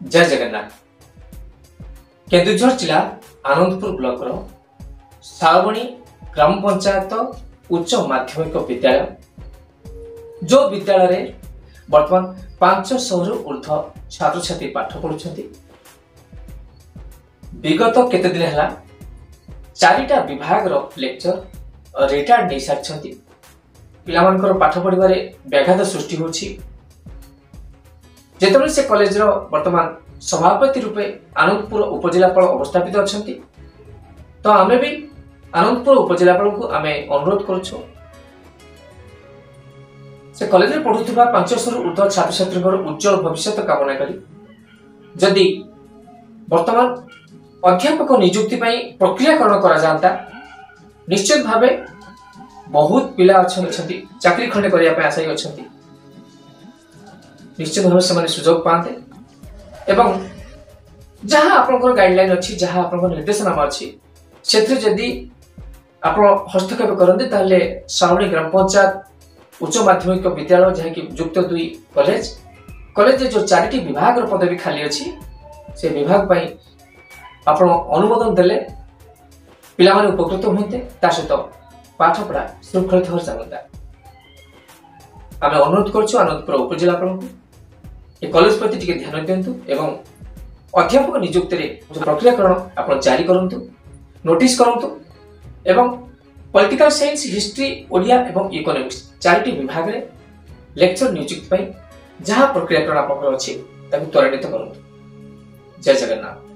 जय जगन्नाथ। केन्दुझर जिला आनंदपुर ब्लॉक सावणी ग्राम पंचायत उच्च माध्यमिक विद्यालय जो विद्यालय वर्तमान 500 रु ऊर्ध्व छात्र छात्री पाठ पढ़ुछंती। विगत केते दिन है 4टा विभाग रो लेक्चर रिटायर्ड नहीं सारी पिलामानकर पाठ पढ़िबारे व्याघात सृष्टि होछि। जेतबेले से कॉलेज रो वर्तमान सभापति रूपे आनंदपुर उपजिलापाल अवस्थापित अछंती, तो आमे भी आनंदपुर उपजिलापाल को आमे अनुरोध करूछु से कॉलेज रे पढ़ुथबा 500 रु ऊर्ध्व छात्र छात्री उज्जवल भविष्य कामना करी जदि वर्तमान अध्यापक नियुक्ति पई प्रक्रियाकरण करा जानता निश्चित भावे बहुत पिला अछंती चाकरी खंडे करिया पे आशायी अछंती, निश्चित भाव से सुजोग पाते एवं जहाँ आपनकर गाइडलाइन अच्छी जहाँ आपनकर निर्देशनामा अच्छी से जदि आप हस्तक्षेप करते ताहले सावणी ग्राम पंचायत उच्च माध्यमिक विद्यालय जहाँ कि युक्त 2 कॉलेज कॉलेज जो 4टी विभाग पदवी खाली अच्छी से विभाग पर आप अनुमोदन देले पिला माने उपकृत होते सहित पाठ पढ़ा श्रृंखलित हो जाता। आम अनुरोध करुँ आनंदपुर उपजिलापाल को कॉलेज प्रति टिके ध्यान दिंतु एवं अध्यापक नियुक्ति जो प्रक्रियाकरण आप जारी करूँ नोटिस करूँ एवं पॉलिटिकल साइंस हिस्ट्री ओडिया एवं इकोनॉमिक्स 4टी विभाग रे लेक्चर नियुक्ति जहाँ प्रक्रियाकरण आप अच्छी त्वरान्वित करूँ। जय जगन्नाथ।